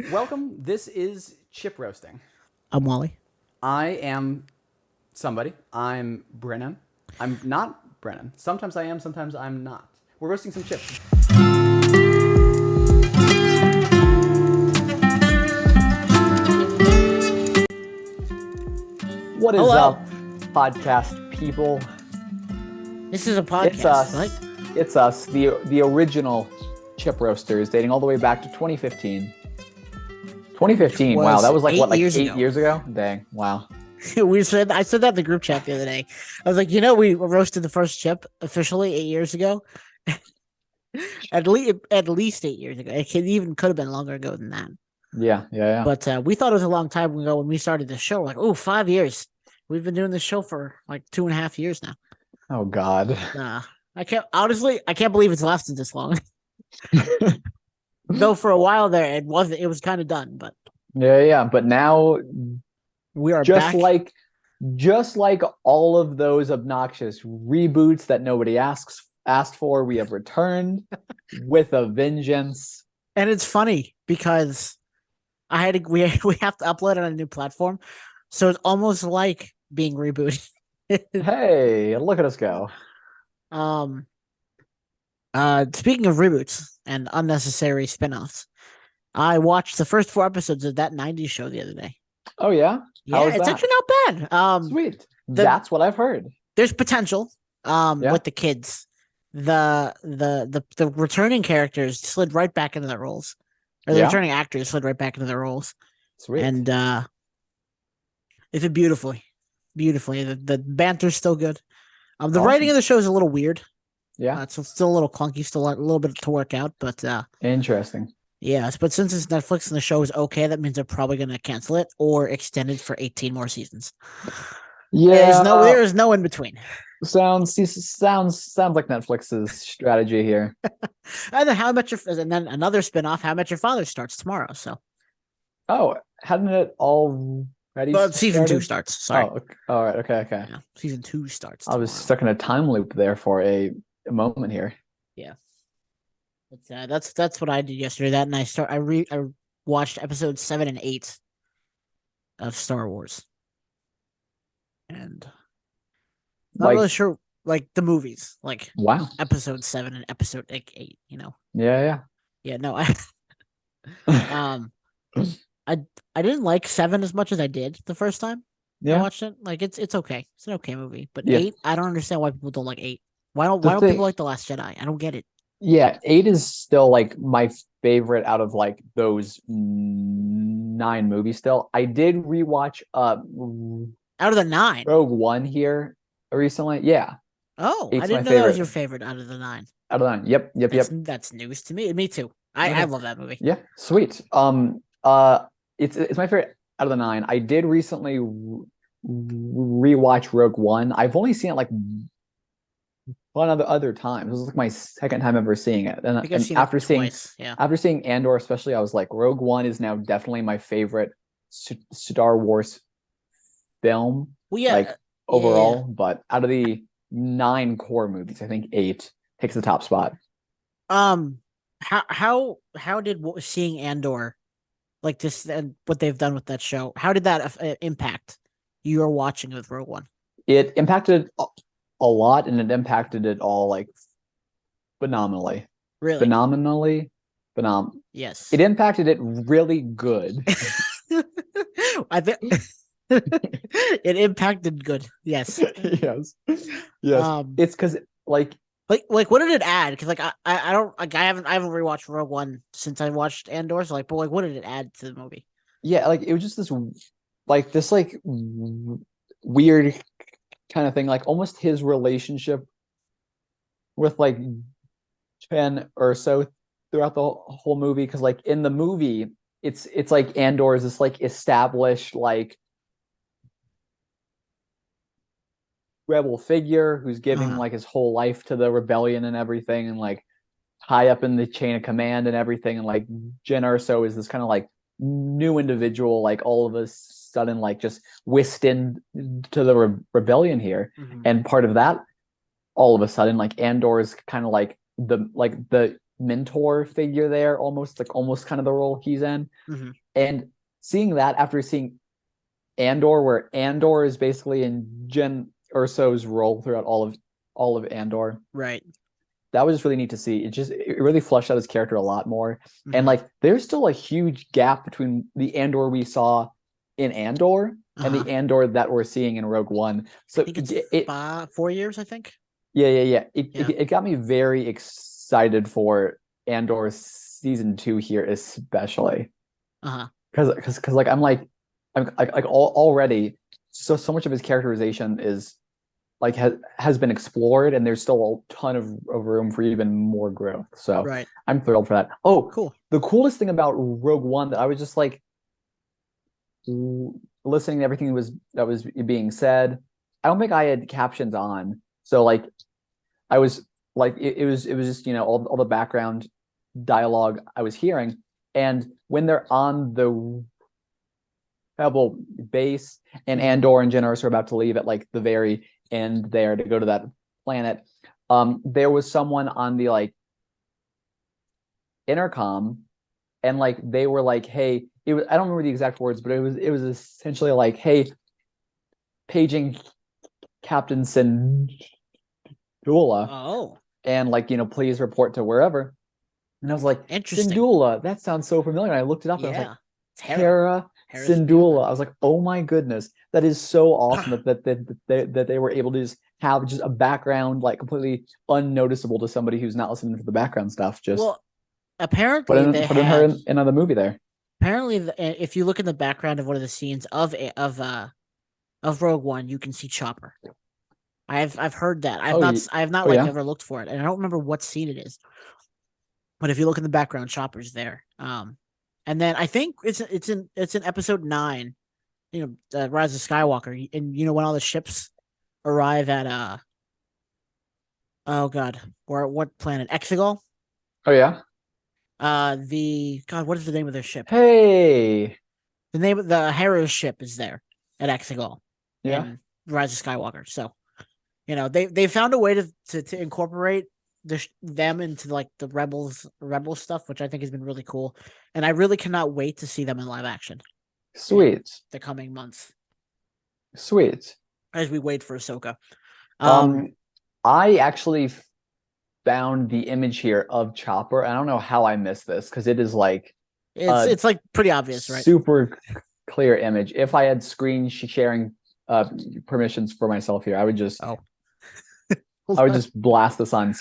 Welcome. This is Chip Roasting. I'm Wally. I am somebody. I'm Brennan. I'm not Brennan. Sometimes I am, sometimes I'm not. We're roasting some chips. What is Hello. up, podcast people? This is a It's podcast, right? us. It's us, the original chip roasters, dating all the way back to 2015. 2015. Wow, that Was was like what, 8 years 8 years ago? Dang, wow. I said that in the group chat the other day. I was like, we roasted the first chip officially 8 years ago. At least 8 years ago. Could have been longer ago than that. Yeah. But we thought it was a long time ago when we started the show. We're like, oh, 5 years. We've been doing this show for like 2.5 years now. Oh God. I can't believe it's lasted this long. Though for a while there, it was kind of done, but Yeah. But now, we are just back. like, just like all of those obnoxious reboots that nobody asked for, we have returned with a vengeance. And it's funny because we have to upload it on a new platform, so it's almost like being rebooted. Hey, look at us go. um, Speaking of reboots and unnecessary spinoffs, I watched the first 4 episodes of that '90s show the other day. Oh yeah? How Yeah, is it's that? actually not bad. Sweet. The That's what I've heard. There's potential. Yeah. With the kids, the returning characters slid right back into their roles, or the Yeah. returning actors slid right back into their roles, Sweet. and they did beautifully. Beautifully. The banter's still good. The writing Awesome. of the show is a little weird. Yeah. It's still a little clunky, still a little bit to work out, but Interesting. yes. But since it's Netflix and the show is okay, that means they're probably going to cancel it or extend it for 18 more seasons. Yeah. There is no in between. Sounds like Netflix's strategy here. And then another spinoff, How I Met Your Father starts tomorrow. So, Oh, hadn't it already but season 2 started? starts. Oh, Sorry, all right. Okay. yeah, season 2 starts I was tomorrow. stuck in a time loop there for a moment here. Yeah, but that's what I did yesterday. That and I watched episodes 7 and 8 of Star Wars, and not Like, really sure, like the movies, like wow. episode 7 and episode like 8. Yeah. Yeah, no, um, I I didn't like 7 as much as I did the first time I Yeah. watched it. Like it's okay, it's an okay movie, but Yeah. 8, I don't understand why people don't like 8. The Why don't thing, people like the Last Jedi? I don't get it. yeah, 8 is still like my favorite out of like those nine movies still. I did rewatch Out of the 9, Rogue One here recently. Yeah. oh, I Eight's my didn't know that was favorite your favorite out of the 9. out of the nine. Yep. That's news to me. Me too. I Okay. love that movie. Yeah, sweet. It's my favorite out of the nine. I did recently rewatch Rogue One. I've only seen it like one other time. This was like my second time ever seeing it. I And think I've and seen it twice. Yeah. after seeing Andor especially, I was like, Rogue One is now definitely my favorite Star Wars film, Well, yeah, like yeah. overall. But out of the nine core movies, I think eight takes the top spot. Um, how did seeing Andor like this and what they've done with that show? How did that impact your watching with Rogue One? It impacted a lot, and it impacted it all like phenomenally, Really? phenomenally, Yes. It impacted it really good. I think it impacted good. Yes. Yes, yes. Um, It's because like like what did it add? Because I don't like I haven't rewatched Rogue One since I watched Andor. So like, but like, what did it add to the movie? yeah, like it was just this like weird kind of thing, like almost his relationship with like Chen or so throughout the whole movie. Because like in the movie, it's like Andor is this like established like rebel figure who's giving Uh like his whole life to the rebellion and everything, and like high up in the chain of command and everything. And like Jen Erso is this kind of like new individual, like all of a sudden, like just whisked in to the rebellion here. hmm And part of that, all of a sudden, like Andor is kind of like the mentor figure there, almost kind of the role he's in. Mhm. And seeing that after seeing Andor, where Andor is basically in Jen Urso's role throughout all of Andor, Right. that was just really neat to see. It really fleshed out his character a lot more. And Mhm. like there's still a huge gap between the Andor we saw in Andor and Uh-huh. the Andor that we're seeing in Rogue One. So I think it's it 4 years, I think. yeah. Yeah. It got me very excited for Andor season 2 here, especially Uh-huh. because like I'm like already so much of his characterization is like has been explored, and there's still a ton of room for even more growth. So Right. I'm thrilled for that. Oh, Cool. the coolest thing about Rogue One that I was just like listening to everything that was being said. I don't think I had captions on, so like I was like it was just all the background dialogue I was hearing, and when they're on the Rebel base and Mhm. Andor and Jyn Erso are about to leave at like the very end there to go to that planet, there was someone on the like intercom, and like they were like, "Hey," it was I don't remember the exact words, but it was essentially like, "Hey, paging Captain Syndulla, Oh, and like please report to wherever." And I was like, interesting. Syndulla, that sounds so familiar. And I looked it up and I was like, Yeah. It's Hera Harrison Syndulla. I was like, oh my goodness, that is so awesome that they were able to just have just a background like completely unnoticeable to somebody who's not listening to the background stuff. Just Well, apparently they put in her had in another movie there. apparently if you look in the background of one of the scenes of Rogue One, you can see Chopper. I've heard that. Oh, I have not oh like yeah. ever looked for it, and I don't remember what scene it is. But if you look in the background, Chopper's there. And then I think it's in episode 9, Rise of Skywalker, and when all the ships arrive at oh god, or what planet? Exegol? Oh yeah. The god, what is the name of their ship? Hey. The name of the Hera's ship is there at Exegol Yeah. in Rise of Skywalker. So they found a way to incorporate them into like the rebel stuff, which I think has been really cool, and I really cannot wait to see them in live action in Sweet. the coming months Sweet. as we wait for Ahsoka. Um, I actually found the image here of Chopper. I don't know how I missed this because it is like a It's like pretty obvious, right? super clear image. If I had screen sharing permissions for myself here, Oh, I would just blast this on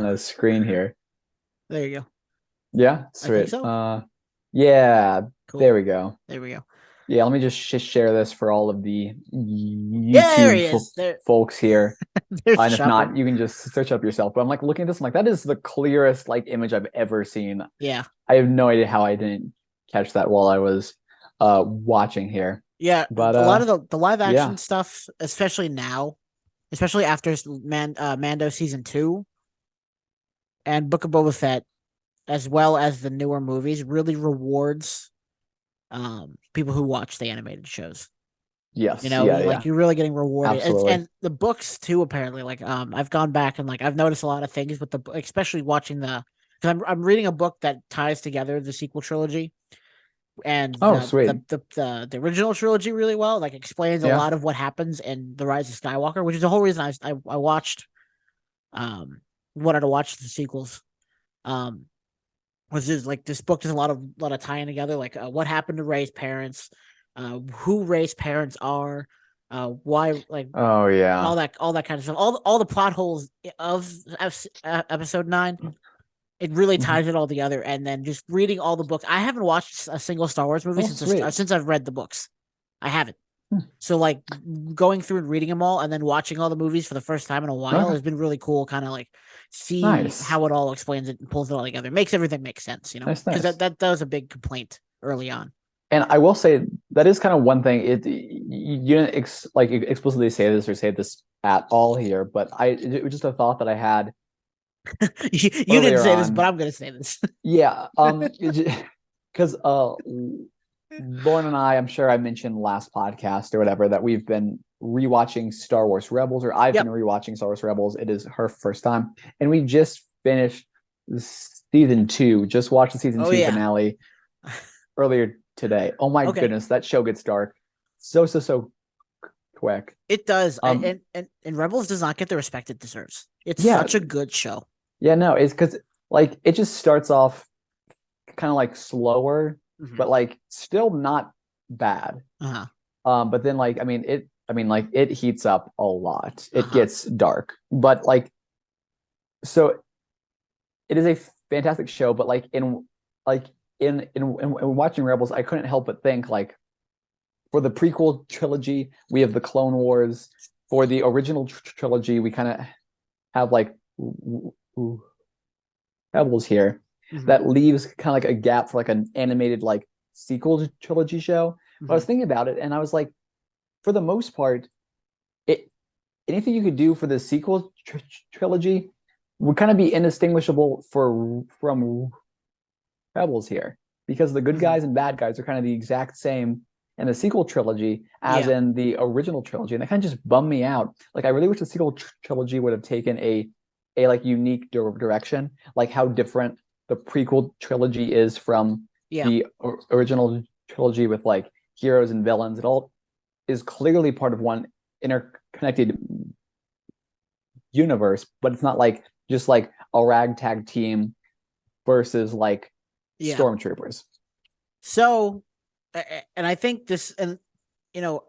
a screen here. there you go. Yeah, I think sweet. so. Yeah, Cool. there we go. There we go. Yeah, let me just share this for all of the Yeah, there YouTube he is. folks here. There's And if Chopper. not, you can just search up yourself. But I'm like looking at this, I'm like, that is the clearest like image I've ever seen. Yeah. I have no idea how I didn't catch that while I was watching here. Yeah, But a lot of the live action yeah. stuff, especially now, especially after Mando season 2 and Book of Boba Fett, as well as the newer movies, really rewards people who watch the animated shows. Yes. Yeah. You're really getting rewarded. Absolutely. And the books too, apparently. Like I've gone back and like I've noticed a lot of things with especially watching because I'm reading a book that ties together the sequel trilogy and Oh, sweet. the original trilogy really well. Like explains a Yeah. lot of what happens in the Rise of Skywalker, which is the whole reason I watched wanted to watch the sequels. Was this like this book does a lot of tying together, like what happened to Rey's parents, who Rey's parents are, why, like Oh yeah. all that kind of stuff, all the plot holes of episode 9. It really Mhm. ties it all together, and then just reading all the books. I haven't watched a single Star Wars movie Oh, sweet. since I've read the books. I haven't. Hmm. So like going through and reading them all, and then watching all the movies for the first time in a while Okay. has been really cool. Kind of like see Nice. how it all explains it and pulls it all together. It makes everything make sense, Nice. because that was a big complaint early on. And I will say that is kind of one thing. You didn't explicitly say this or say this at all here, but it was just a thought that I had you didn't earlier say this, on. but I'm gonna say this. Yeah, because Lauren and I'm sure I mentioned last podcast or whatever that we've been rewatching Star Wars Rebels, or I've Yep. been rewatching Star Wars Rebels. It is her first time, and we just finished season 2. Just watched the season Oh 2 yeah. finale earlier today. Oh my Okay. goodness, that show gets dark so quick. It does. Um, And Rebels does not get the respect it deserves. It's yeah, such a good show. yeah, no, it's because like it just starts off kind of like slower, Mhm. but like still not bad. Uh-huh. But then like like it heats up a lot. It Uh-huh. gets dark, but like so it is a fantastic show. But like in watching Rebels, I couldn't help but think like for the prequel trilogy, we have the Clone Wars. For the original trilogy, we kind of have like Rebels here. Mhm. That leaves kind of like a gap for like an animated like sequel trilogy show. But I was Mhm. thinking about it, and I was like, for the most part, it anything you could do for the sequel trilogy would kind of be indistinguishable from Rebels here, because the good Mhm. guys and bad guys are kind of the exact same in the sequel trilogy as Yeah. in the original trilogy, and that kind of just bummed me out. Like I really wish the sequel trilogy would have taken a like unique direction, like how different the prequel trilogy is from Yeah. the original trilogy with like heroes and villains. It all is clearly part of one interconnected universe, but it's not like just like a ragtag team versus like Yeah. stormtroopers. So, and I think this, and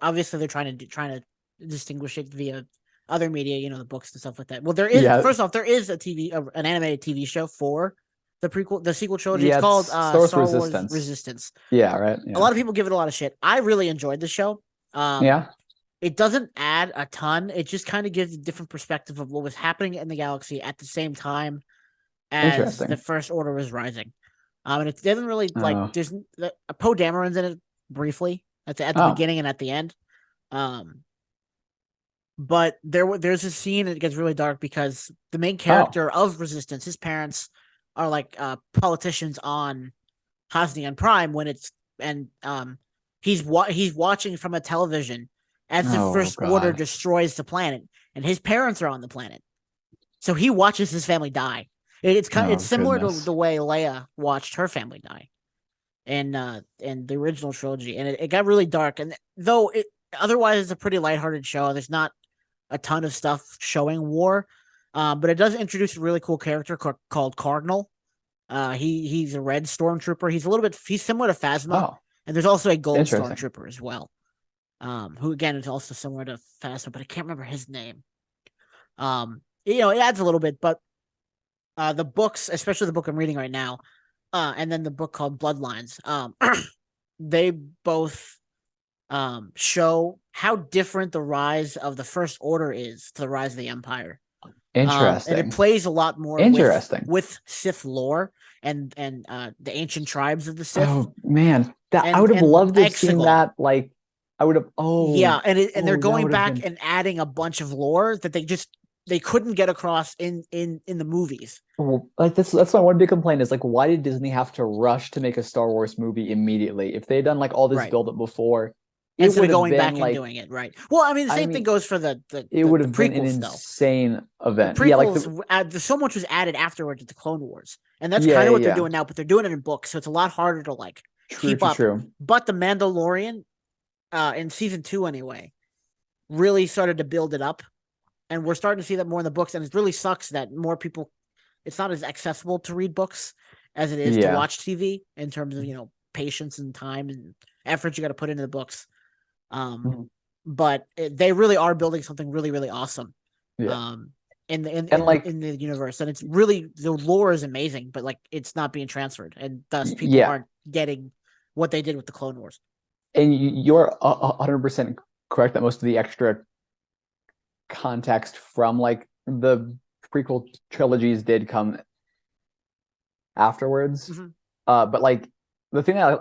obviously they're trying to distinguish it via other media, the books and stuff like that. Well, there is Yeah, first off, there is an animated TV show for the sequel trilogy. It's yeah, called it's Star Wars Star Wars Resistance. Resistance. Yeah, right. A Yeah, lot of people give it a lot of shit. I really enjoyed the show. yeah, It doesn't add a ton. It just kind of gives a different perspective of what was happening in the galaxy at the same time as the interesting. First Order was rising. And it doesn't really like Oh, there's Poe Dameron's in it briefly at the oh, beginning and at the end. Um, but there's a scene that gets really dark because the main oh, character of Resistance, his parents are like politicians on Hosnian Prime when it's and he's watching from a television as the oh First Order God. destroys the planet, and his parents are on the planet, so he watches his family die. It's Oh similar to goodness. the way Leia watched her family die in the original trilogy, and it got really dark. And though it otherwise it's a pretty lighthearted show, there's not a ton of stuff showing war, but it does introduce a really cool character called Cardinal. He's a red stormtrooper. He's similar to Phasma, Oh, and there's also a gold interesting. stormtrooper as well. Who again is also similar to Phasma, but I can't remember his name. It adds a little bit, but the books, especially the book I'm reading right now, and then the book called Bloodlines, they both show how different the rise of the First Order is to the rise of the Empire. And it Interesting. plays a lot more Interesting. with Sith lore and the ancient tribes of the Sith Oh man, that I would have and loved to have seen Exegol. that. Like, I would have. Yeah, and they're That going would have back been. and adding a bunch of lore that they couldn't get across in the movies. Well, like that's my one big complaint is like, why did Disney have to rush to make a Star Wars movie immediately? If they had done like all this Right. build up before, it Instead of would have going been back and like, doing it, right? Well, I mean, the I same thing mean, goes for the it would have been an prequels, though. insane The event. Yeah, like prequels, so much was added afterwards with the Clone Wars, and that's yeah, kind of yeah, what they're yeah. doing now. But they're doing it in books, so it's a lot harder to like True, keep true, up. true. But the Mandalorian, in season 2 anyway, really started to build it up, and we're starting to see that more in the books. And it really sucks that more people. It's not as accessible to read books as it is to Yeah. watch TV in terms of patience and time and effort you got to put into the books. Mhm. But they really are building something really, really awesome. Yeah. Um, in the And like, in the universe, and it's really the lore is amazing, but like it's not being transferred, and thus people yeah. aren't getting what they did with the Clone Wars. And you're 100% correct that most of the extra context from like the prequel trilogies did come afterwards. Mm-hmm. But like the thing that I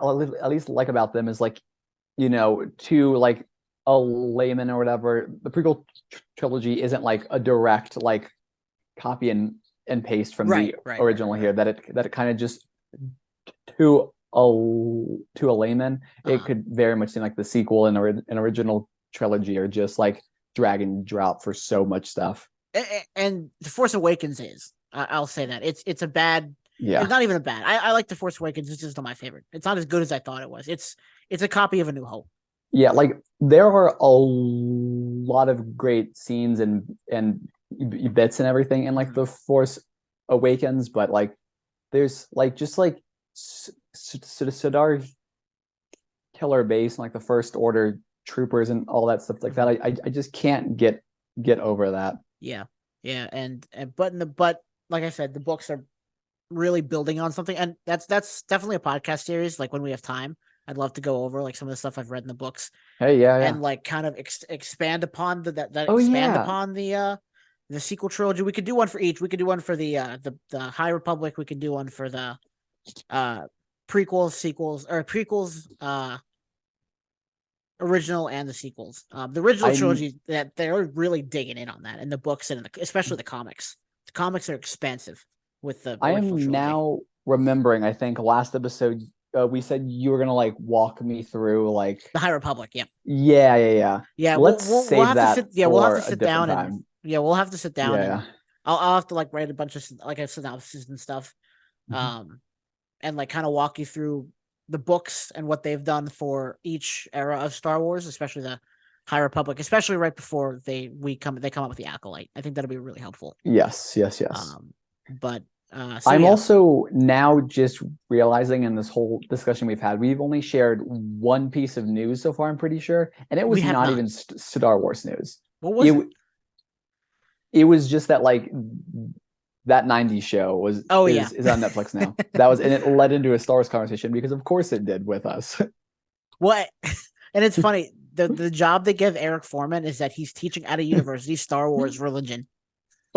at least like about them is like, to like a layman or whatever, the prequel trilogy isn't like a direct like copy and paste from the original here. That it kind of just to a layman, it could very much seem like the sequel and an original trilogy are just like drag and drop for so much stuff. And The Force Awakens is I'll say that it's a bad. Yeah. It's not even a bad. I like The Force Awakens. It's just not my favorite. It's not as good as I thought it was. It's a copy of A New Hope. Yeah, like there are a lot of great scenes and bits and everything in like The Force Awakens, but like there's like just like Sidar Killer Base and like the First Order troopers and all that stuff like that. I just can't get over that. Yeah, and but like I said, the books are really building on something, and that's definitely a podcast series. Like when we have time, I'd love to go over like some of the stuff I've read in the books. Hey, yeah. And like kind of expand upon that Oh, expand yeah. upon the sequel trilogy. We could do one for each. We could do one for the High Republic. We could do one for the prequels, sequels, or prequels, original and the sequels. The original trilogy, that they're really digging in on that in the books and especially the comics. The comics are expansive with the I original am trilogy. now remembering, I think last episode we said you were gonna like walk me through like the High Republic. Yeah. Yeah. Let's we'll save have that to sit. Yeah, we'll have for to a sit different down time. and we'll have to sit down Yeah. and I'll have to like write a bunch of like a synopsis and stuff, and like kind of walk you through the books and what they've done for each era of Star Wars, especially the High Republic, especially right before they come up with the Acolyte. I think that'll be really helpful. Yes. But I'm also now just realizing in this whole discussion we've had, we've only shared one piece of news so far, I'm pretty sure, and it was not even Star Wars news. What was it? It was just that like that 90s show is on Netflix now. That was, and it led into a Star Wars conversation because of course it did with us. What? And it's funny, the job they give Eric Foreman is that he's teaching at a university Star Wars religion.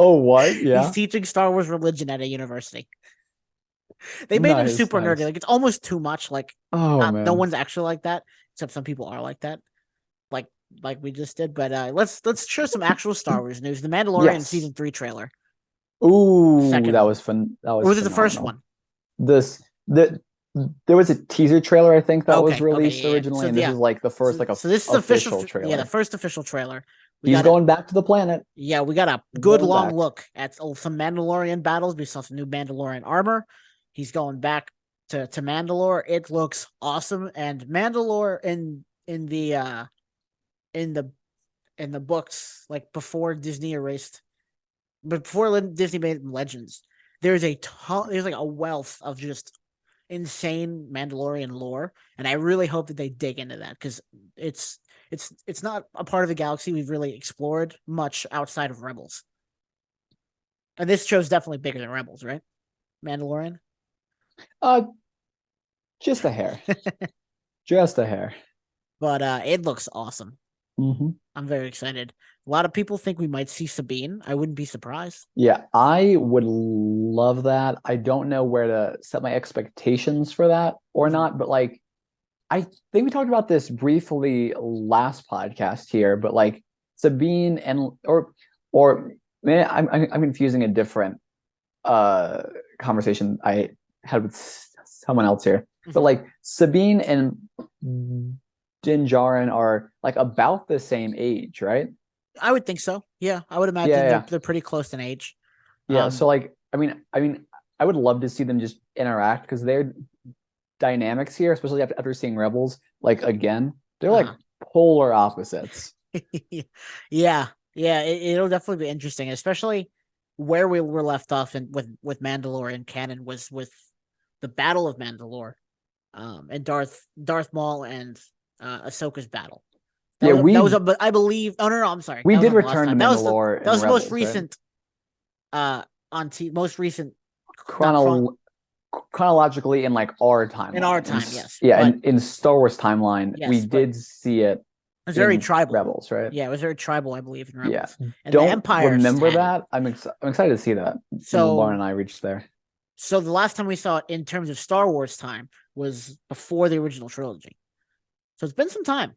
Oh, what? Yeah. He's teaching Star Wars religion at a university. They made him super nerdy. Like it's almost too much. Like man. No one's actually like that, except some people are like that. Like we just did. But let's share some actual Star Wars news. The Mandalorian season 3 trailer. Ooh, that was fun. That was. Or was it the first one? There was a teaser trailer, I think, that was released originally, so, and this is like the first so this is official trailer. Yeah, the first official trailer. He's going back to the planet. Yeah, we got a good long look at some Mandalorian battles. We saw some new Mandalorian armor. He's going back to Mandalore. It looks awesome. And Mandalore in the books, like before Disney Disney made Legends, there's like a wealth of just insane Mandalorian lore, and I really hope that they dig into that because it's not a part of the galaxy we've really explored much outside of Rebels. And this show's definitely bigger than Rebels, right? Mandalorian? Just a hair. Just a hair. But it looks awesome. Mm-hmm. I'm very excited. A lot of people think we might see Sabine. I wouldn't be surprised. Yeah, I would love that. I don't know where to set my expectations for that or not, but like I think we talked about this briefly last podcast here, but like Sabine and or man, I'm confusing a different conversation I had with someone else here. But like Sabine and Din Djarin are like about the same age, right? I would think so. Yeah, I would imagine they're pretty close in age. Yeah, so like I mean, I would love to see them just interact because their dynamics here, especially after seeing Rebels, like again, they're like polar opposites. It'll definitely be interesting, especially where we were left off with Mandalore and canon was with the Battle of Mandalore, and Darth Maul and Ahsoka's battle. I believe. Oh no, I'm sorry. We did return to Mandalore. That was the Rebels, most recent. Right? Most recent. Chronologically in like our timeline. In our time, yes. Yeah, and in Star Wars timeline, we did see it. It was very tribal. Rebels, right? Yeah, it was very tribal, I believe, in Rebels. Yeah. And don't the Empire remember that. I'm excited to see that. So Lauren and I reached there. So the last time we saw it in terms of Star Wars time was before the original trilogy. So it's been some time.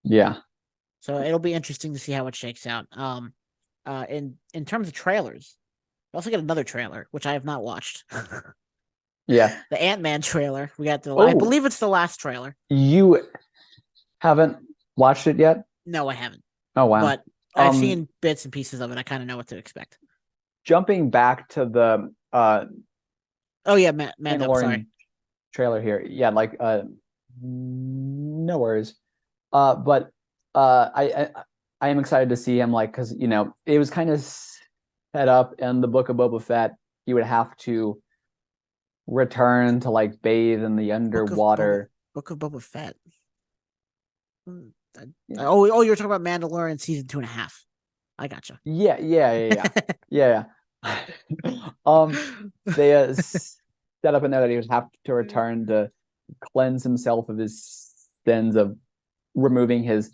Yeah. So it'll be interesting to see how it shakes out. In terms of trailers, we also get another trailer, which I have not watched. Yeah. The Ant-Man trailer. We got I believe it's the last trailer. You haven't watched it yet? No, I haven't. Oh wow. But I've seen bits and pieces of it. I kind of know what to expect. jumping back to the Oh yeah, Mando. Mandalorian Sorry. trailer here. Yeah, like no worries. But I am excited to see him, like, because it was kind of set up in the Book of Boba Fett. He would have to return to like bathe in the underwater. Book of Boba Fett. Yeah. Oh, you're talking about Mandalorian season 2.5. I gotcha. Yeah. They set up in there that he would have to return to cleanse himself of his sins of removing his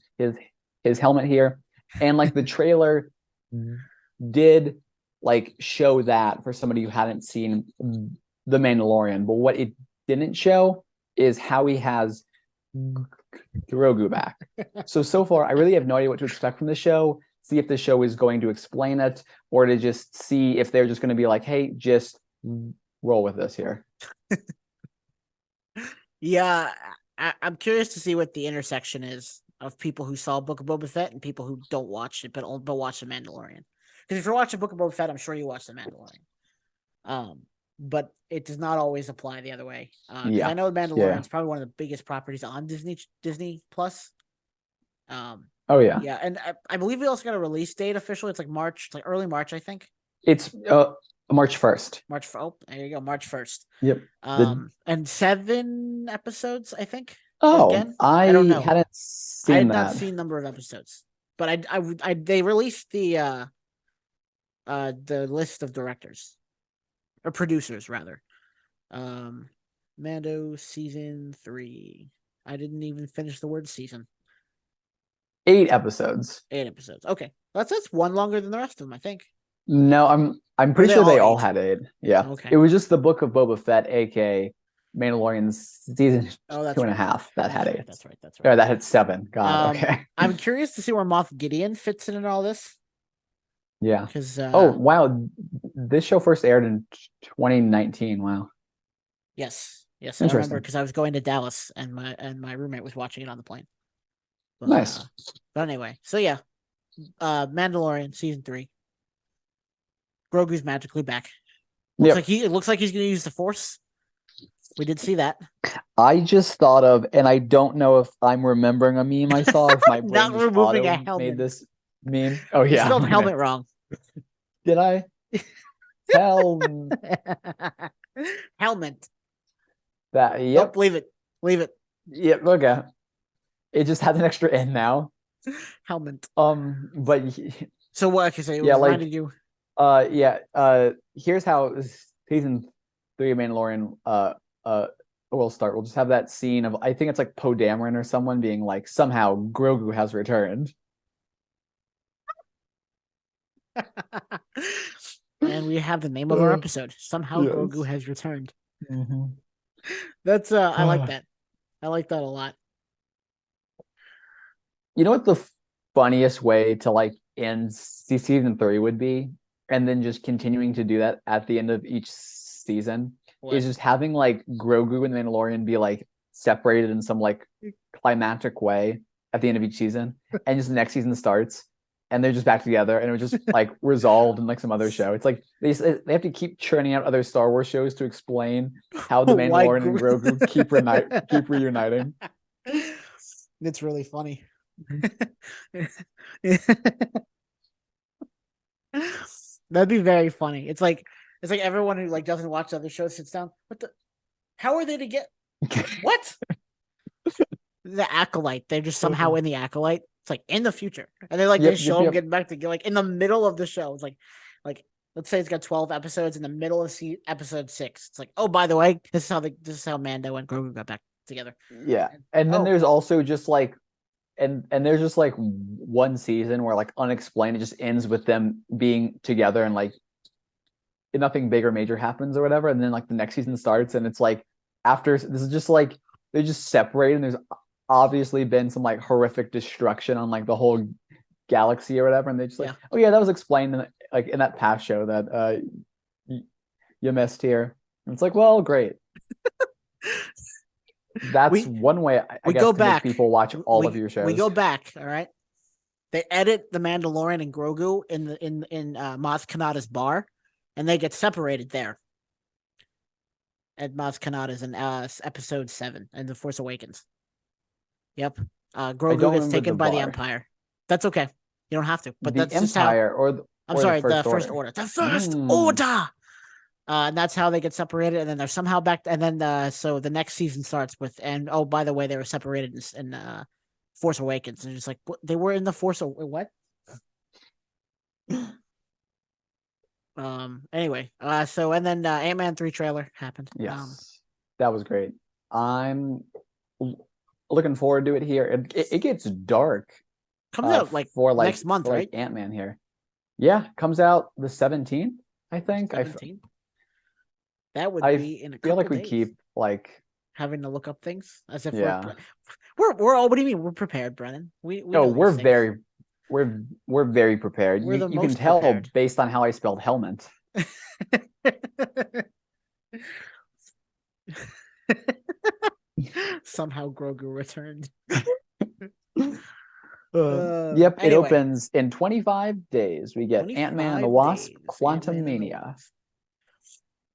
helmet here, and like the trailer did like show that for somebody who hadn't seen The Mandalorian, but what it didn't show is how he has Grogu back. So far, I really have no idea what to expect from the show. See if the show is going to explain it, or to just see if they're just going to be like, "Hey, just roll with this here." Yeah, I'm curious to see what the intersection is of people who saw Book of Boba Fett and people who don't watch it, but watch The Mandalorian. Because if you're watching Book of Boba Fett, I'm sure you watch The Mandalorian. But it does not always apply the other way. Because I know The Mandalorian is probably one of the biggest properties on Disney Plus. Oh yeah. Yeah, and I believe we also got a release date officially. It's like March, like early March, I think. It's March 1st. There you go, March 1st. Yep. And 7 episodes, I think. Oh, again? I don't know. hadn't seen I had that. not seen number of episodes, but they released the list of directors or producers rather. Mando season 3. I didn't even finish the word season. 8 episodes. 8 episodes. Okay, that's one longer than the rest of them, I think. No, I'm pretty sure they all had 8. Yeah. Okay. It was just the Book of Boba Fett, aka Mandalorian season 2.5, right. that had 8. That's right. Or that had 7. God, okay. I'm curious to see where Moff Gideon fits in all this. Yeah. Because oh wow, this show first aired in 2019. Wow. Yes, I remember because I was going to Dallas and my roommate was watching it on the plane. But, nice. But anyway, so yeah, Mandalorian season 3. Grogu's magically back. It looks like he's going to use the Force. We did see that. I just thought of, and I don't know if I'm remembering a meme I saw, or if my brain not just removing a helmet. made this meme. Oh yeah, you spelled helmet wrong. Did I? Helmet. That. Yep. Nope, leave it. Yep. Okay. It just has an extra N now. Helmet. But so what? Okay, so it reminded you. Here's how season 3 of Mandalorian will start. We'll just have that scene of, I think it's like Poe Dameron or someone being like, somehow Grogu has returned. And we have the name of our episode. Somehow Grogu has returned. Mm-hmm. That's I like that. I like that a lot. You know what the funniest way to like end season 3 would be, and then just continuing to do that at the end of each season, is just having like Grogu and Mandalorian be like separated in some like climactic way at the end of each season, and just the next season starts and they're just back together, and it was just like resolved in like some other show. It's like they have to keep churning out other Star Wars shows to explain how the Mandalorian and Grogu keep reuniting. It's really funny. That'd be very funny. It's like everyone who like doesn't watch other shows sits down. How are they to get what? The Acolyte. They're just somehow in the Acolyte. It's like in the future, and they they show them getting back to like in the middle of the show. It's like let's say it's got 12 episodes in the middle of episode 6. It's like, oh, by the way, this is how Mando and Grogu got back together. Yeah, and then there's also just like. And there's just like one season where like unexplained, it just ends with them being together and like nothing big or major happens or whatever. And then like the next season starts and it's like after this is just like they're just separated, and there's obviously been some like horrific destruction on like the whole galaxy or whatever. And they just like, oh yeah, that was explained in that past show that you missed here. And it's like, well, great. That's one way I guess go to back. Make people watch all of your shows. We go back, all right. They edit the Mandalorian and Grogu in Maz Kanata's bar, and they get separated there. At Maz Kanata's in episode 7 in The Force Awakens. Yep. Grogu don't gets remember taken the by the bar. Empire. That's okay. You don't have to. But The that's just how. Empire I'm or sorry, the First Order. The First Mm. Order. And that's how they get separated, and then they're somehow back. And then so the next season starts with, and oh, by the way, they were separated in Force Awakens, and just like they were in the Force. What? Anyway, so and then Ant-Man 3 trailer happened. Yes, that was great. I'm looking forward to it here. It gets dark. Comes out like for like next month, for, right? like Ant-Man here. Yeah, comes out the 17th, I think. 17? That would I be in a feel couple like we days. keep like Having to look up things as if Yeah. we're all. What do you mean? We're prepared, Brennan. We no, know we're these things. very we're very prepared. We're the You can most tell prepared. based on how I spelled helmet. Somehow Grogu returned. Yep, it Anyway. opens in 25 days. We get Ant-Man and the 25 Wasp, days, Quantum Ant-Man and the Mania. Wasp.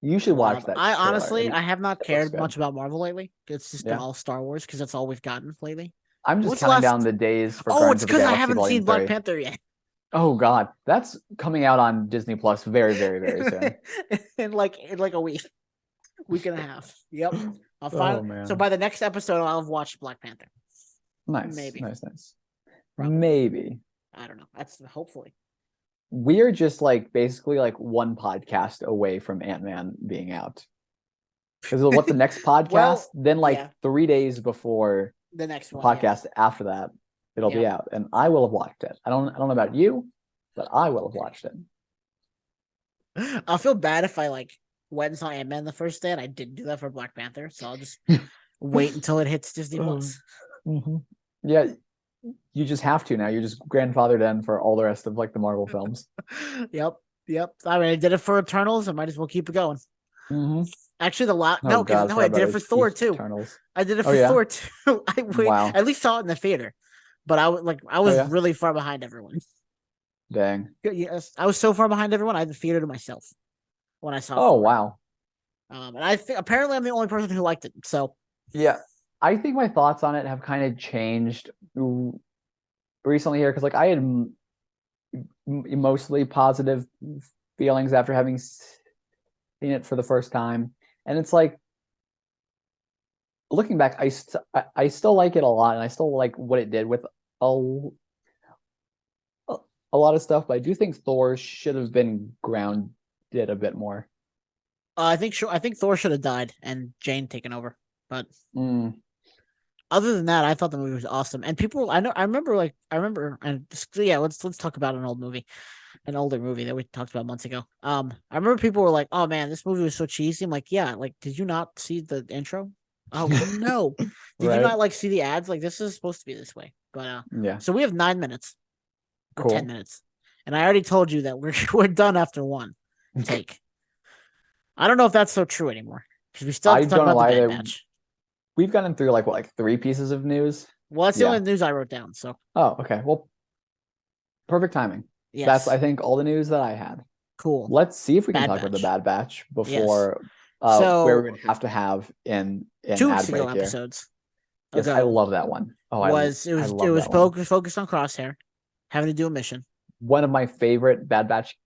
You should watch that. I trailer. honestly, I have not it looks cared good. much about Marvel lately. It's just been Yeah. all Star Wars because that's all we've gotten lately. I'm just What's the counting last- down the days for Oh, Guardians it's of the because I Galaxy haven't Volume seen Black 3. Panther yet. Oh God, that's coming out on Disney Plus very, very, very soon. in like a week and a half. Yep. I'll find. Oh, man. So by the next episode, I'll have watched Black Panther. Nice, Maybe. nice. Probably. Maybe. I don't know. That's hopefully. We're just like basically like one podcast away from Ant-Man being out. Because what's the next podcast? Well, then like yeah. 3 days before The next the one. podcast after that, it'll be Yeah. out, and I will have watched it. I don't know about you, but I will have watched it. Yeah. I'll feel bad if I like went and saw Ant-Man the first day and I didn't do that for Black Panther. So I'll just wait until it hits Disney Plus. Yeah, you just have to now. You're just grandfathered in for all the rest of like the Marvel films. Yep. I mean, I did it for Eternals. I might as well keep it going. Actually, Oh, God, I did it for Thor too. Eternals. I did it Oh, for yeah? Thor too. Wow. I at least saw it in the theater, but I was yeah? really far behind everyone. Dang. Yes, I was so far behind everyone. I had the theater to myself when I saw. Oh, Thor. wow. And I think apparently I'm the only person who liked it. So Yeah, I think my thoughts on it have kind of changed recently here because like I had mostly positive feelings after having seen it for the first time, and it's like looking back, I still like it a lot, and I still like what it did with a lot of stuff. But I do think Thor should have been grounded a bit more. I think Thor should have died and Jane taken over. But Mm. other than that, I thought the movie was awesome. And people, I remember, and yeah, let's talk about an older movie that we talked about months ago. I remember people were like, "Oh man, this movie was so cheesy." I'm like, "Yeah, like, did you not see the intro? Oh no, did Right. you not like see the ads? Like, this is supposed to be this way." But Yeah, so we have 9 minutes, or Cool. 10 minutes, and I already told you that we're done after one take. I don't know if that's so true anymore because we still have to talk don't know about the Bad either. Batch. We've gotten through like 3 pieces of news. Well, that's the Yeah. only news I wrote down. So Oh, okay. Well, perfect timing. yes, That's I think all the news that I had. cool. Let's see if we can Bad talk about the Batch. Bad Batch before So- where we're gonna have to have in 2 ad weeks ago break here. episodes. Yes, I ago love that one. Oh, it I was love that one. focused on Crosshair having to do a mission. One of my favorite Bad Batch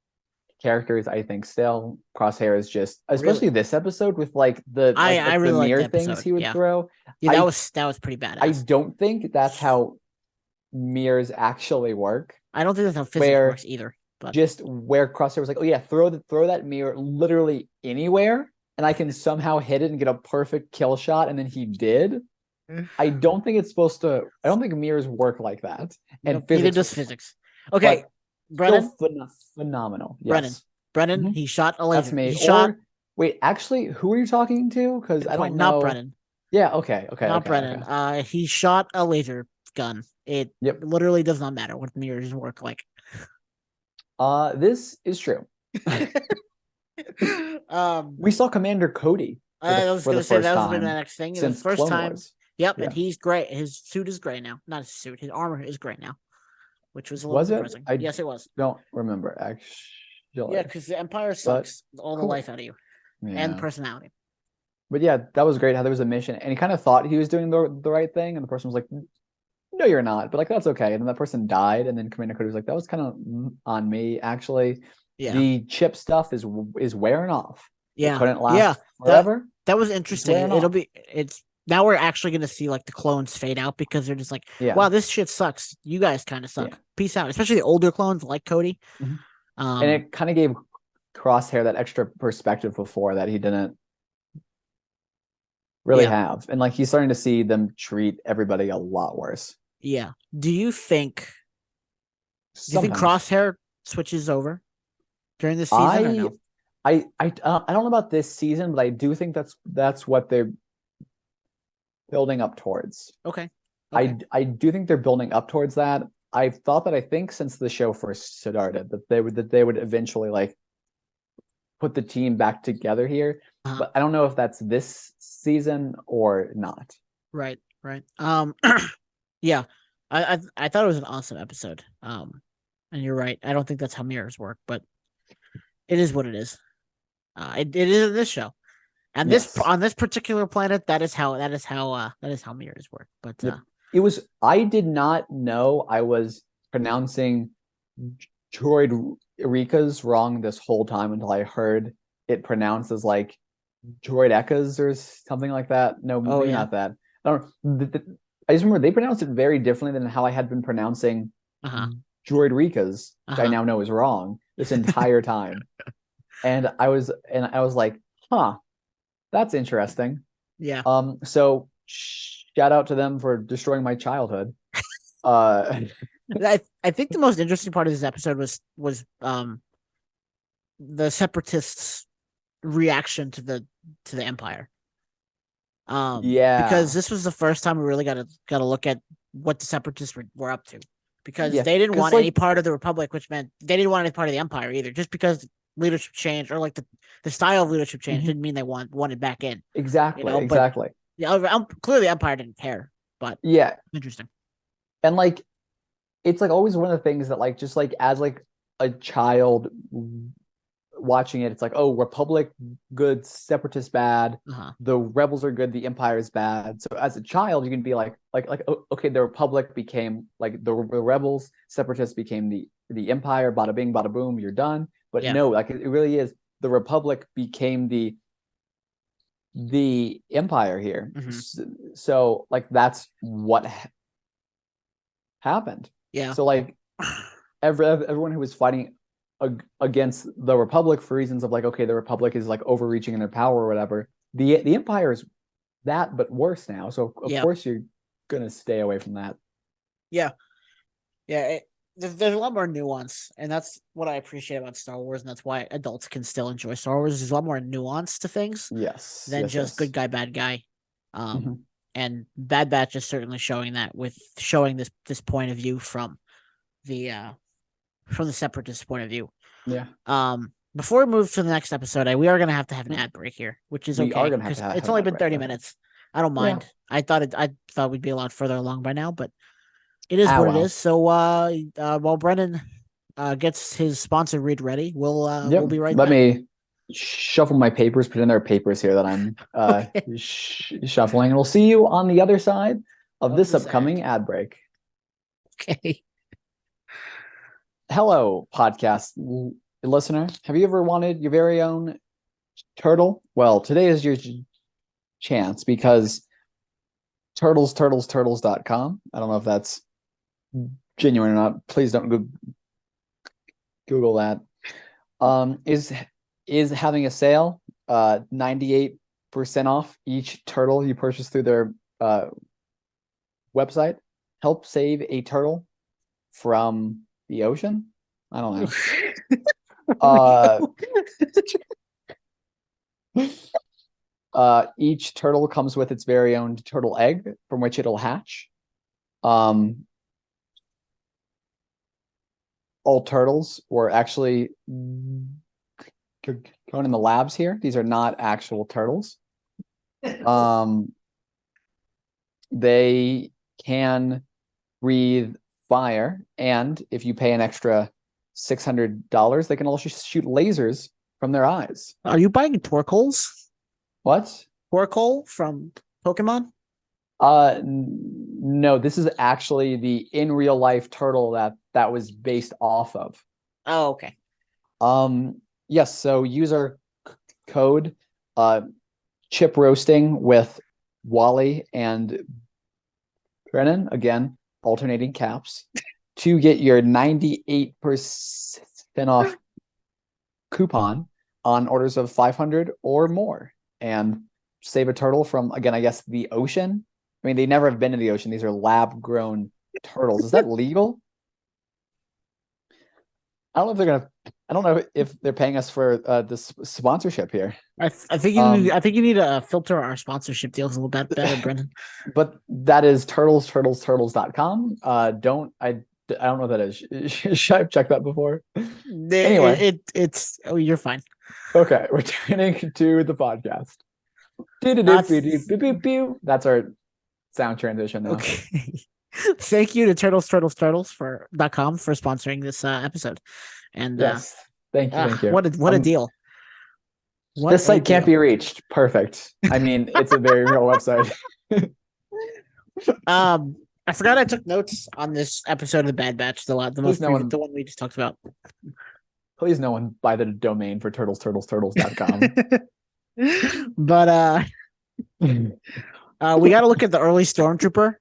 characters, I think. Still, Crosshair is just, especially this episode with like the I really the liked mirror the things episode, he would yeah. throw. Yeah, I- that was pretty badass. I don't think that's how mirrors actually work. I don't think that's how physics where works either. But Just where Crosshair was like, oh yeah, throw that mirror literally anywhere, and I can somehow hit it and get a perfect kill shot, and then he did. I don't think it's supposed to. I don't think mirrors work like that. And neither physics does works physics. Okay, but Brennan. still phenomenal. Yes. Brennan, Mhm. he shot a laser. That's me. He shot. Wait, actually, who are you talking to? Because I don't know. Not Brennan. Yeah. Okay. Not Okay. Brennan. Okay. He shot a laser gun. It Yep. literally does not matter what mirrors work like. This is true. We saw Commander Cody. I was going to say that was the next thing. It was Since the first Clone time. Wars. Yep, Yeah. and he's gray. His suit is gray now. Not his suit. His armor is gray now, which was a little Was it? depressing. Yes, it was. Don't remember actually. Yeah, because the Empire sucks all the cool. life out of you and personality. But yeah, that was great how there was a mission, and he kind of thought he was doing the right thing, and the person was like, "No, you're not." But like, that's okay. And then that person died, and then Commander Cody was like, "That was kind of on me, actually." Yeah. The chip stuff is wearing off. Yeah. It couldn't last forever. That was interesting. It's now we're actually going to see like the clones fade out because they're just like, wow, this shit sucks. You guys kind of suck. Yeah. Peace out. Especially the older clones like Cody. And it kind of gave Crosshair that extra perspective before that he didn't really have. And like he's starting to see them treat everybody a lot worse. Yeah. Do you think Crosshair switches over during this season or no? I don't know about this season, but I do think that's what they're building up towards. Okay. I do think they're building up towards that. I've thought that I think since the show first started that they would eventually like put the team back together here. But I don't know if that's this season or not. Right. Yeah. I thought it was an awesome episode. And you're right. I don't think that's how mirrors work, but it is what it is. It is in this show, and on this particular planet, that is how mirrors work. But it was. I did not know I was pronouncing droid Rika's wrong this whole time until I heard it pronounced as like droid Ekkas or something like that. No, maybe not that. I don't. I just remember they pronounced it very differently than how I had been pronouncing droid Rika's, which I now know is wrong this entire time. And I was like, huh, that's interesting. Yeah. So shout out to them for destroying my childhood. I think the most interesting part of this episode was the Separatists' reaction to the Empire. Because this was the first time we really got to look at what the Separatists were up to. Because they didn't want any part of the Republic, which meant they didn't want any part of the Empire either. Just because leadership change or like the style of leadership change didn't mean they wanted back in. Exactly. But, clearly the Empire didn't care, but interesting. And like it's like always one of the things that like just like as like a child watching it, it's like, oh, Republic good, Separatist bad, the rebels are good, the Empire is bad. So as a child you can be like okay, the Republic became like the rebels, Separatists became the Empire, bada bing bada boom, you're done. But no, like it really is. The Republic became the Empire here. So like that's what happened. Yeah. So like everyone who was fighting against the Republic for reasons of like, okay, the Republic is like overreaching in their power or whatever. The Empire is that, but worse now. So of course you're gonna stay away from that. Yeah. There's a lot more nuance, and that's what I appreciate about Star Wars, and that's why adults can still enjoy Star Wars. There's a lot more nuance to things, than just good guy, bad guy. And Bad Batch is certainly showing that with showing this point of view from the Separatist point of view. Yeah. Before we move to the next episode, we are gonna have to have an ad break here, which is okay because it's only been 30 minutes. I don't mind. I thought we'd be a lot further along by now, but it is what it is. So while Brennan gets his sponsor read ready, we'll be right back. Let me shuffle my papers, pretend there are papers here that I'm shuffling, and we'll see you on the other side of this upcoming ad break. Okay. Hello, podcast listener. Have you ever wanted your very own turtle? Well, today is your chance because turtles.com. I don't know if that's genuine or not. Please don't Google that. Is having a sale, 98% off each turtle you purchase through their website. Help save a turtle from the ocean. I don't know. Each turtle comes with its very own turtle egg from which it'll hatch. All turtles were actually grown in the labs here. These are not actual turtles. They can breathe fire, and if you pay an extra $600, they can also shoot lasers from their eyes. Are you buying Torkoals? What? Torkoal from Pokemon? No, this is actually the in real life turtle that was based off of. Oh, okay. Yes, so user code chip roasting with Wally and Brennan, again, alternating caps, to get your 98% off coupon on orders of 500 or more and save a turtle from, again, I guess the ocean. I mean, they never have been in the ocean. These are lab grown turtles. Is that legal? I don't know if they're gonna. I don't know if they're paying us for this sponsorship here. I think you need to filter our sponsorship deals a little bit better, Brennan. But that is turtles.com. I don't know what that is. Should I have checked that before? Anyway, it's you're fine. Okay, returning to the podcast. That's our sound transition now. Okay. Thank you to turtles for .com for sponsoring this episode. And yes, thank you. What a deal. This site can't be reached. Perfect. I mean, it's a very real website. I forgot I took notes on this episode of the Bad Batch, the one we just talked about. Please no one buy the domain for turtles.com. But we got to look at the early Stormtrooper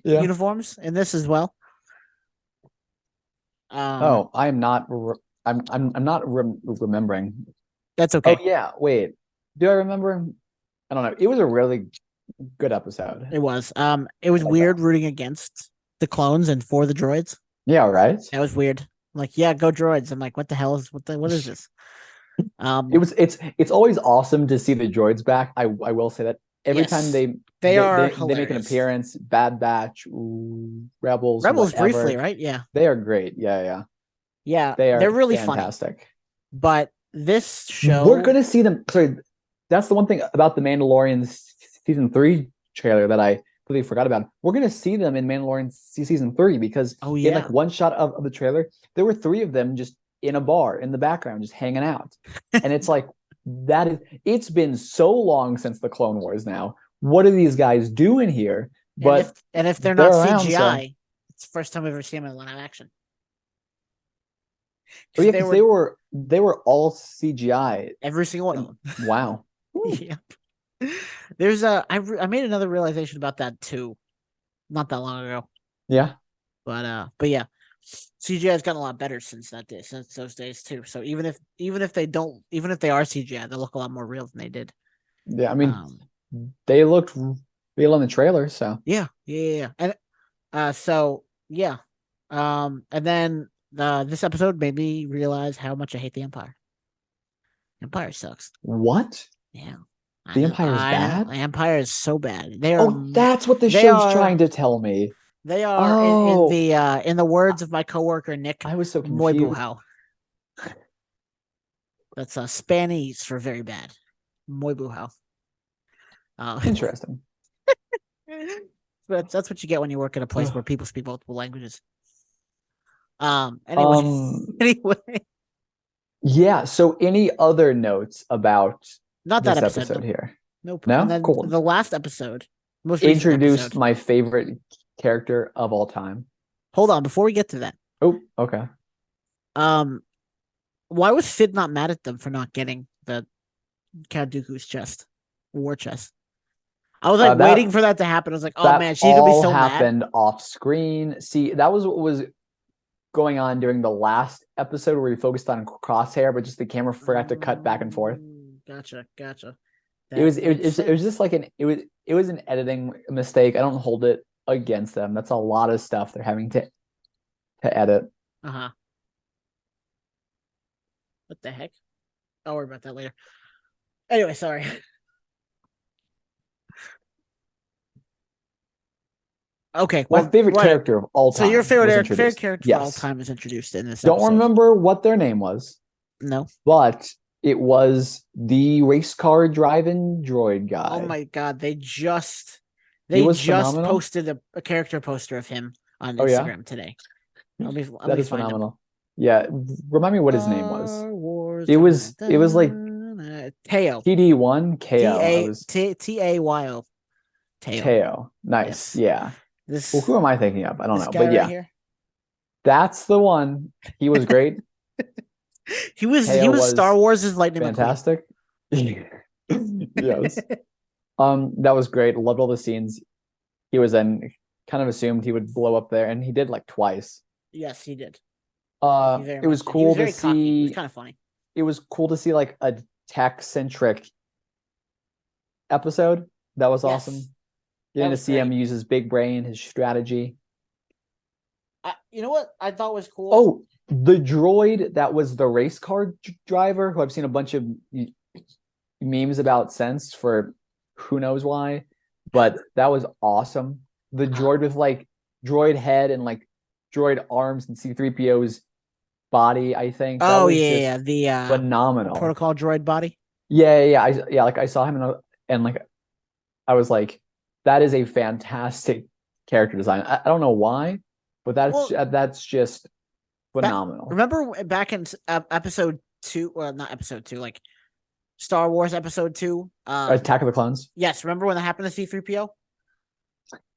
uniforms in this as well. I'm not remembering. That's okay. Oh yeah, wait. Do I remember? I don't know. It was a really good episode. It was. It was weird rooting against the clones and for the droids. Yeah, right. That was weird. I'm like, yeah, go droids. I'm like, what the hell is what is this? It's always awesome to see the droids back. I will say that every time they make an appearance. Bad Batch, Rebels whatever, briefly, right? Yeah, they are great. Yeah. They're really fantastic. Funny. But this show, we're gonna see them. Sorry, that's the one thing about the Mandalorian season 3 trailer that I completely forgot about. We're gonna see them in Mandalorian season 3 because in like one shot of the trailer, there were 3 of them just in a bar in the background, just hanging out, and it's like it's been so long since the Clone Wars. Now, what are these guys doing here? But if they're not CGI, it's the first time I've ever seen them in live action. Oh yeah, because they were all CGI. Every single one of them. Wow. Yeah. There's I made another realization about that too, not that long ago. Yeah. But yeah, CGI has gotten a lot better since those days too. So even if they are CGI, they look a lot more real than they did. Yeah, I mean, they looked real in the trailer. So yeah, and and then this episode made me realize how much I hate the Empire. Empire sucks. What? Yeah. The Empire is bad? The Empire is so bad. That's what the show's trying to tell me. They are in the words of my coworker Nick. I was so confused. Muy buhao. That's Spanish for very bad. Muy buhao. Interesting. That's what you get when you work at a place where people speak multiple languages. Anyway. Yeah. So, any other notes about not that this episode here? Nope. No. And then cool. The last episode, introduced my favorite character of all time. Hold on, before we get to that. Oh, okay. Why was Sid not mad at them for not getting the Count Dooku's chest, war chest? I was like waiting for that to happen. I was like, oh man, she's gonna be so mad. That happened off screen. See, that was what was going on during the last episode where we focused on Crosshair, but just the camera forgot to cut back and forth. Gotcha. It was just like it was an editing mistake. I don't hold it against them. That's a lot of stuff they're having to edit. What the heck? I'll worry about that later. Anyway, sorry. Okay, my favorite character of all time. So your favorite character of all time is introduced in this. Don't remember what their name was. No, but it was the race car driving droid guy. Oh my god! They just posted a character poster of him on Instagram today. That is phenomenal. Yeah, remind me what his name was. Star Wars. It was like Teo. TD1 T KO. I A was T T A Y O. Teo. Teo. Nice. Yes. Yeah. Well, who This am I thinking of? I don't this know. guy But right yeah, here. that's the one. He was great. He Teo was Star was Wars' Lightning McQueen. fantastic. Yes. That was great. Loved all the scenes he was in. Kind of assumed he would blow up there, and he did like twice. Yes, he did. He very It was much did. He was cool to very cocky. It was see. kind of funny. It was cool to see like a tech-centric episode. That was Yes. awesome. That Getting to was see him great. use his big brain, his strategy. You know what I thought was cool? Oh, the droid that was the race car driver, who I've seen a bunch of memes about since for who knows why, but that was awesome. The droid with like droid head and like droid arms and C3PO's body, I think. That Oh was yeah, just the phenomenal. protocol droid body. Yeah. Like I saw him and like I was like, that is a fantastic character design. I don't know why, but that's just phenomenal. Remember back in episode 2, well, not episode 2, like Star Wars episode 2. Attack of the Clones. Yes, remember when that happened to C3PO?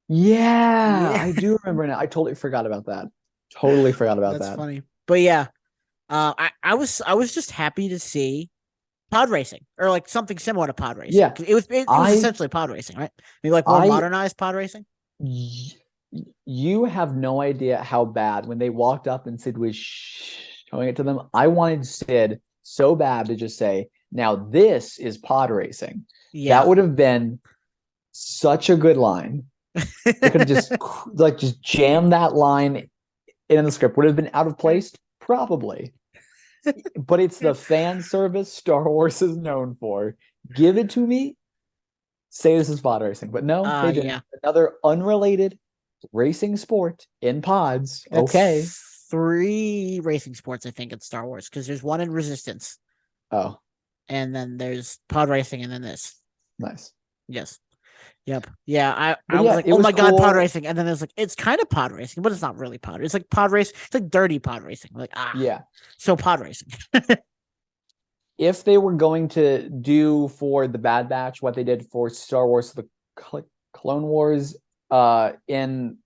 Yeah, Yeah. I do remember now. I totally forgot about that. Totally forgot about That's that. funny. But yeah, I was just happy to see pod racing or like something similar to pod racing. Yeah, 'Cause it was essentially pod racing, right? Maybe like more modernized pod racing. You have no idea how bad when they walked up and Sid was showing it to them. I wanted Sid so bad to just say, "Now this is pod racing." Yeah, That would have been such a good line. They could have just jammed that line in the script. Would have been out of place, probably. But it's the fan service Star Wars is known for. Give it to me. Say this is pod racing, but no, they didn't. yeah. Another unrelated racing sport in pods. That's Okay. 3 racing sports, I think, in Star Wars, because there's one in Resistance, Oh, and then there's pod racing, and then this. nice. Yes. Yep. Yeah. But I was yeah, like, it oh was my god, pod cool. racing, and then it's like it's kind of pod racing, but it's not really pod. It's like pod race. It's like dirty pod racing. Like Yeah. So pod racing. If they were going to do for the Bad Batch what they did for Star Wars the Clone Wars in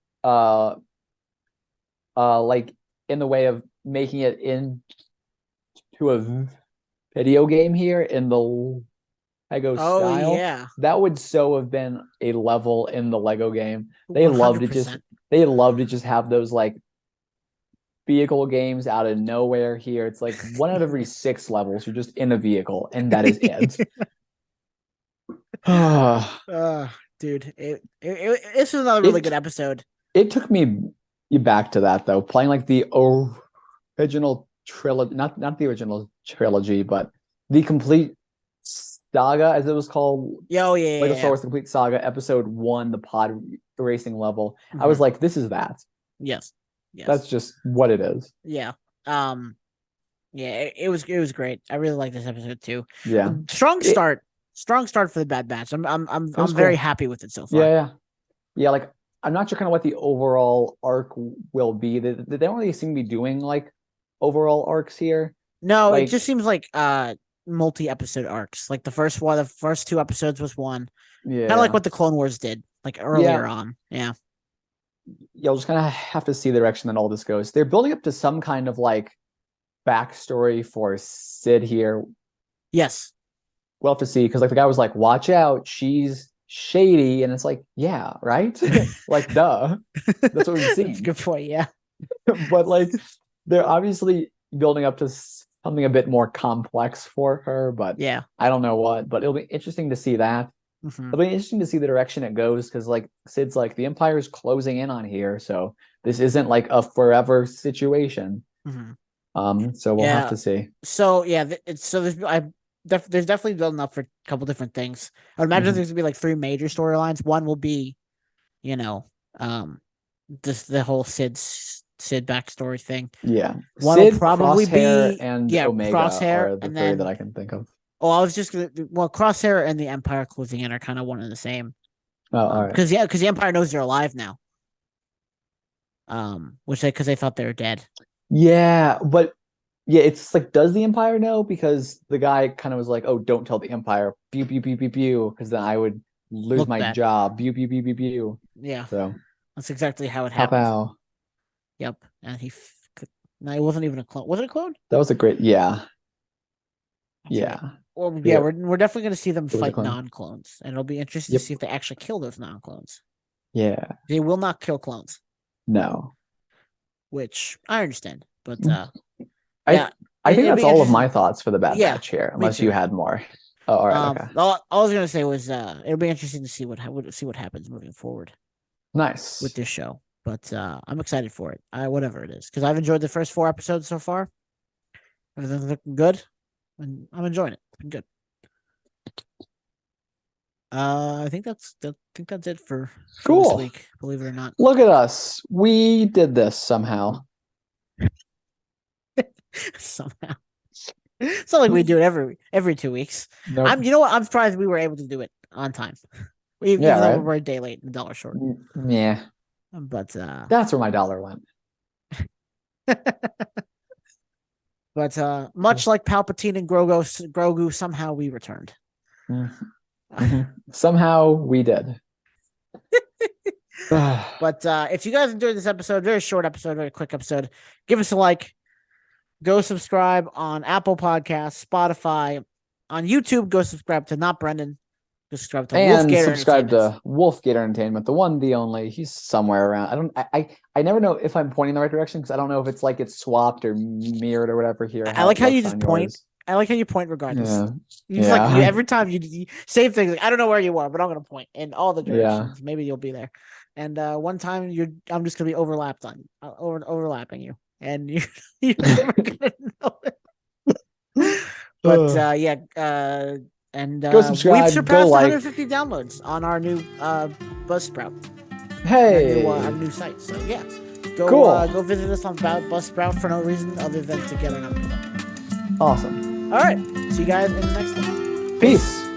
like in the way of making it into a video game here in the Lego style, Yeah. that would so have been a level in the Lego game. They love to 100%. just have those like vehicle games out of nowhere here. It's like 1 out of every 6 levels you're just in a vehicle and that is it. Dude, this is another really good episode. It took me back to that though, playing like the original trilogy, not the original trilogy, but the complete saga, as it was called. Oh yeah, Lego Star Wars: The Complete Saga, Episode 1, the pod racing level. I was like, this is that. Yes. That's just what it is. Yeah. Yeah, it was great. I really like this episode too. Yeah. Strong start for the Bad Batch. I'm very happy with it so far. Yeah. Like I'm not sure kind of what the overall arc will be. They don't really seem to be doing like overall arcs here. No, it just seems like multi-episode arcs. Like the first 2 episodes was one. Yeah. Kind of like what the Clone Wars did, like earlier on. Yeah. You'll just kind of have to see the direction that all this goes. They're building up to some kind of like backstory for Sid here. Yes. We'll have to see, because like the guy was like, watch out, she's shady, and it's like, yeah, right? Like, duh. That's what we've seen. That's a good point, yeah. But like they're obviously building up to something a bit more complex for her, but yeah, I don't know what. But it'll be interesting to see that. It'll be interesting to see the direction it goes, because like Sid's like, the Empire's closing in on here, so this isn't like a forever situation. So we'll have to see. So yeah, there's definitely building up for a couple different things. I would imagine there's gonna be like 3 major storylines. One will be, this the whole Sid backstory thing. Yeah, One Sid, will probably Crosshair, be and Omega Crosshair, are the and 3 then that I can think of. Oh, I was just gonna. Well, Crosshair and the Empire closing in are kind of one and the same. Oh, all right. Because the Empire knows they're alive now. Because they thought they were dead. Yeah, but yeah, it's like, does the Empire know? Because the guy kind of was like, "Oh, don't tell the Empire." Pew pew pew pew pew, because then I would lose Look my bad. job. Pew pew pew pew pew. Yeah, So that's exactly how it pow happened. pow. Yep, and no, he wasn't even a clone. Was it a clone? That was a great. Yeah, That's right. yeah. Well, Yeah, yeah, we're definitely going to see them it was a fight clone. non-clones, and it'll be interesting to Yep. see if they actually kill those non-clones. Yeah. They will not kill clones, No. which I understand, but I yeah, I think it'll that's be all of my interesting. thoughts for the Bad Yeah, Batch here, me unless you too. had more. Oh, all right. Okay. All I was gonna say was it'll be interesting to see what happens moving forward Nice. with this show. But I'm excited for it. Whatever it is, because I've enjoyed the first 4 episodes so far. Everything's looking good, and I'm enjoying it. It's been good. I think that's it for this Cool. week. Believe it or not. Look at us. We did this somehow. Somehow. It's not like we do it every 2 weeks. Nope. You know what? I'm surprised we were able to do it on time. Even Yeah, though right? we're a day late and $1 short. Yeah. But That's where my dollar went. much like Palpatine and Grogu, somehow we returned. Somehow we did. But if you guys enjoyed this episode, very short episode, very quick episode, give us a like. Go subscribe on Apple Podcasts, Spotify, on YouTube. Go subscribe to Not Brendan. Go subscribe to And Wolfgator subscribe Entertainment. to Wolfgator Entertainment, the one, the only. He's somewhere around. I never know if I'm pointing in the right direction because I don't know if it's like it's swapped or mirrored or whatever here. I like it how you looks just on point. yours. I like how you point regardless. Yeah. You just Yeah. every time you same thing. Like, I don't know where you are, but I'm gonna point in all the directions. Maybe you'll be there. And one time I'm just gonna be overlapping you, and you're never gonna know it. But yeah, and Go subscribe, we've go surpassed like. 150 downloads on our new Buzzsprout, Hey. our new site. So yeah, Cool. Go visit us on Buzzsprout for no reason other than to get our number. Awesome. All right, see you guys in the next one. Peace.